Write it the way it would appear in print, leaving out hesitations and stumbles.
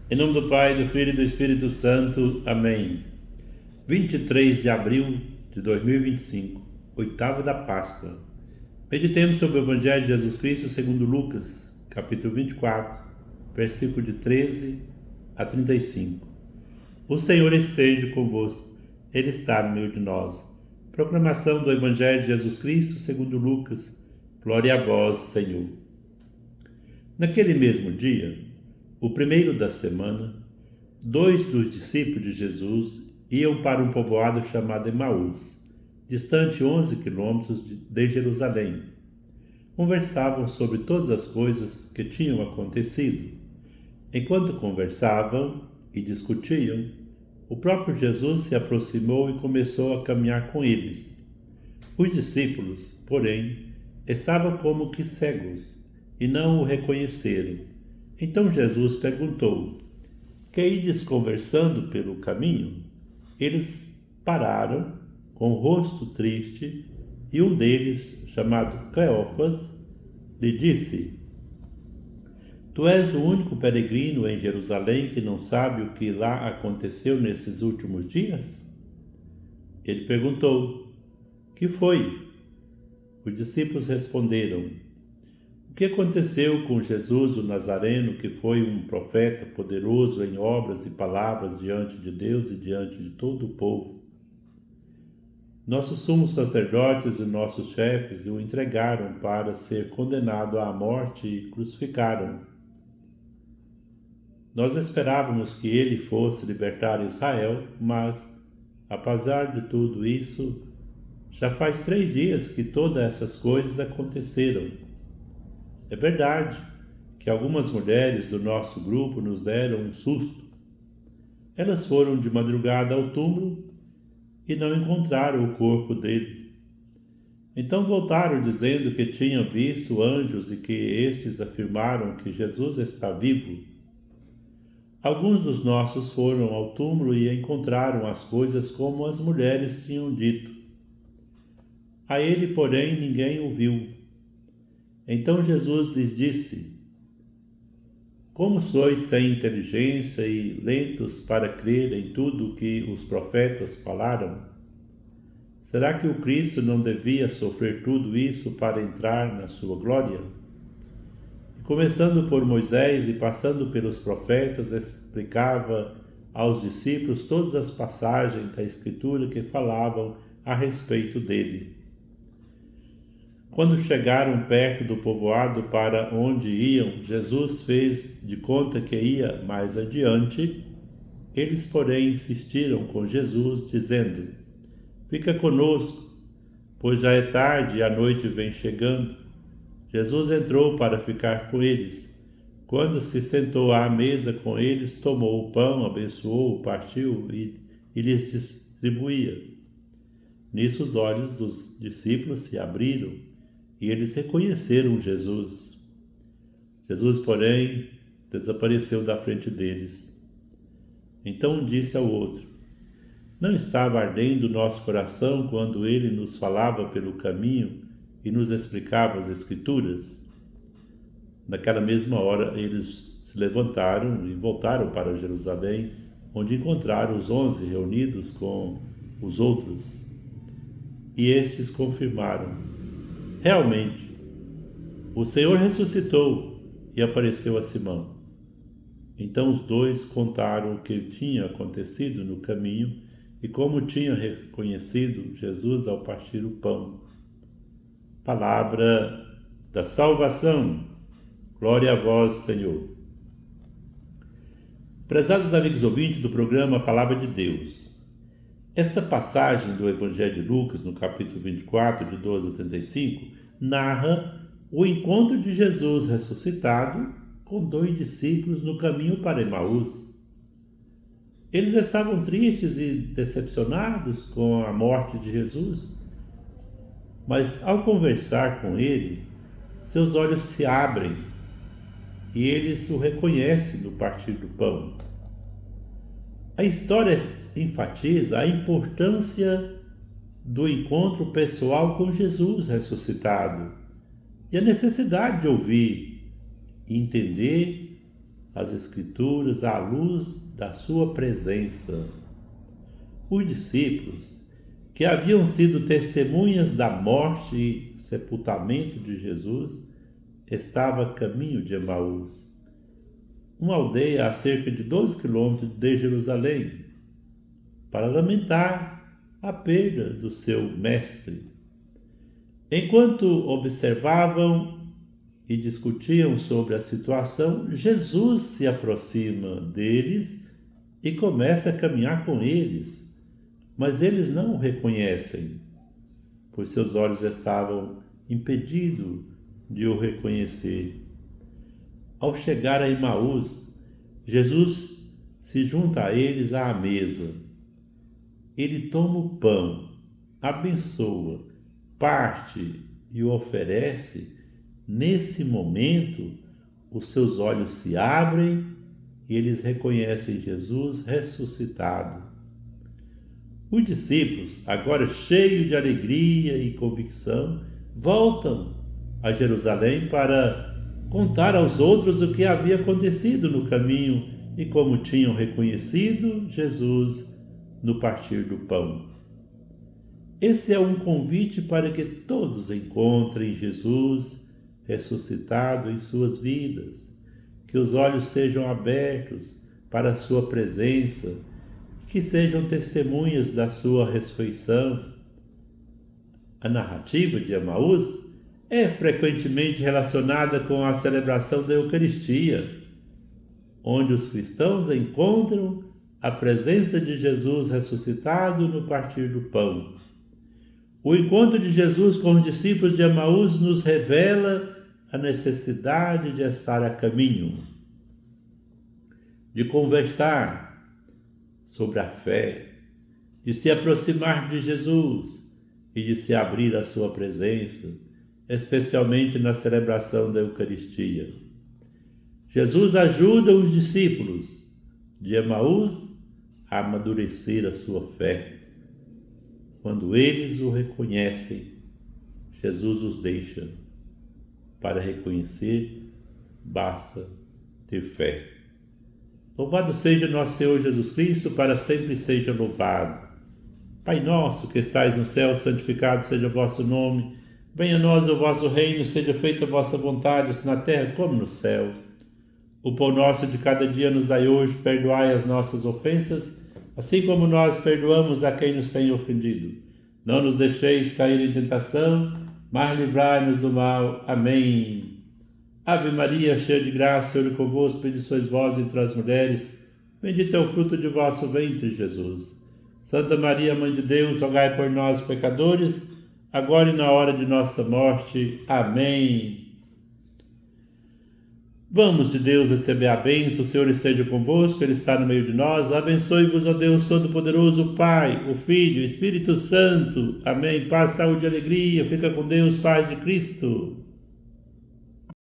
Em nome do Pai, do Filho e do Espírito Santo. Amém. 23 de abril de 2025, oitavo da Páscoa. Meditemos sobre o Evangelho de Jesus Cristo segundo Lucas, capítulo 24, versículo de 13 a 35. O Senhor esteja convosco, Ele está no meio de nós. Proclamação do Evangelho de Jesus Cristo segundo Lucas. Glória a vós, Senhor. Naquele mesmo dia, o primeiro da semana, 2 dos discípulos de Jesus iam para um povoado chamado Emaús, distante 11 quilômetros de Jerusalém. Conversavam sobre todas as coisas que tinham acontecido. Enquanto conversavam e discutiam, o próprio Jesus se aproximou e começou a caminhar com eles. Os discípulos, porém, estavam como que cegos e não o reconheceram. Então Jesus perguntou: que ides conversando pelo caminho? Eles pararam, com o rosto triste, e um deles, chamado Cleófas, lhe disse: Tu és o único peregrino em Jerusalém que não sabe o que lá aconteceu nesses últimos dias? Ele perguntou: que foi? Os discípulos responderam: o que aconteceu com Jesus o Nazareno, que foi um profeta poderoso em obras e palavras diante de Deus e diante de todo o povo? Nossos sumos sacerdotes e nossos chefes o entregaram para ser condenado à morte e crucificaram. Nós esperávamos que ele fosse libertar Israel, mas, apesar de tudo isso, já faz 3 dias que todas essas coisas aconteceram. É verdade que algumas mulheres do nosso grupo nos deram um susto. Elas foram de madrugada ao túmulo e não encontraram o corpo dele. Então voltaram dizendo que tinham visto anjos e que estes afirmaram que Jesus está vivo. Alguns dos nossos foram ao túmulo e encontraram as coisas como as mulheres tinham dito. A ele, porém, ninguém o viu. Então Jesus lhes disse: como sois sem inteligência e lentos para crer em tudo o que os profetas falaram? Será que o Cristo não devia sofrer tudo isso para entrar na sua glória? E começando por Moisés e passando pelos profetas, explicava aos discípulos todas as passagens da Escritura que falavam a respeito dele. Quando chegaram perto do povoado para onde iam, Jesus fez de conta que ia mais adiante. Eles, porém, insistiram com Jesus, dizendo: fica conosco, pois já é tarde e a noite vem chegando. Jesus entrou para ficar com eles. Quando se sentou à mesa com eles, tomou o pão, abençoou, partiu e lhes distribuía. Nisso os olhos dos discípulos se abriram e eles reconheceram Jesus. Jesus, porém, desapareceu da frente deles. Então um disse ao outro: não estava ardendo nosso coração quando ele nos falava pelo caminho e nos explicava as Escrituras? Naquela mesma hora eles se levantaram e voltaram para Jerusalém, onde encontraram os 11 reunidos com os outros. E estes confirmaram: realmente, o Senhor ressuscitou e apareceu a Simão. Então os dois contaram o que tinha acontecido no caminho e como tinham reconhecido Jesus ao partir o pão. Palavra da salvação. Glória a vós, Senhor. Prezados amigos ouvintes do programa Palavra de Deus, esta passagem do Evangelho de Lucas, no capítulo 24, de 12 a 35, narra o encontro de Jesus ressuscitado com 2 discípulos no caminho para Emaús. Eles estavam tristes e decepcionados com a morte de Jesus, mas ao conversar com ele, seus olhos se abrem e eles o reconhecem no partir do pão. A história enfatiza a importância do encontro pessoal com Jesus ressuscitado e a necessidade de ouvir e entender as Escrituras à luz da sua presença. Os discípulos, que haviam sido testemunhas da morte e sepultamento de Jesus, estavam a caminho de Emaús, uma aldeia a cerca de 12 quilômetros de Jerusalém, para lamentar a perda do seu mestre. Enquanto observavam e discutiam sobre a situação, Jesus se aproxima deles e começa a caminhar com eles, mas eles não o reconhecem, pois seus olhos estavam impedidos de o reconhecer. Ao chegar a Emaús, Jesus se junta a eles à mesa. Ele toma o pão, abençoa, parte e o oferece. Nesse momento, os seus olhos se abrem e eles reconhecem Jesus ressuscitado. Os discípulos, agora cheios de alegria e convicção, voltam a Jerusalém para contar aos outros o que havia acontecido no caminho e como tinham reconhecido Jesus no partir do pão. Esse é um convite para que todos encontrem Jesus ressuscitado em suas vidas, que os olhos sejam abertos para a sua presença, que sejam testemunhas da sua ressurreição. A narrativa de Emaús é frequentemente relacionada com a celebração da Eucaristia, onde os cristãos encontram a presença de Jesus ressuscitado no partir do pão. O encontro de Jesus com os discípulos de Emaús nos revela a necessidade de estar a caminho, de conversar sobre a fé, de se aproximar de Jesus e de se abrir à sua presença, especialmente na celebração da Eucaristia. Jesus ajuda os discípulos de Emaús a amadurecer a sua fé. Quando eles o reconhecem, Jesus os deixa. Para reconhecer, basta ter fé. Louvado seja nosso Senhor Jesus Cristo, para sempre seja louvado. Pai nosso que estais no céu, santificado seja o vosso nome. Venha a nós o vosso reino, seja feita a vossa vontade, assim na terra como no céu. O pão nosso de cada dia nos dai hoje, perdoai as nossas ofensas, assim como nós perdoamos a quem nos tem ofendido. Não nos deixeis cair em tentação, mas livrai-nos do mal. Amém. Ave Maria, cheia de graça, o Senhor é convosco, bendita sois vós entre as mulheres, bendito é o fruto de vosso ventre, Jesus. Santa Maria, Mãe de Deus, rogai por nós, pecadores, agora e na hora de nossa morte. Amém. Vamos de Deus receber a bênção, o Senhor esteja convosco, Ele está no meio de nós. Abençoe-vos, ó Deus Todo-Poderoso, o Pai, o Filho, o Espírito Santo. Amém. Paz, saúde e alegria. Fica com Deus, paz de Cristo.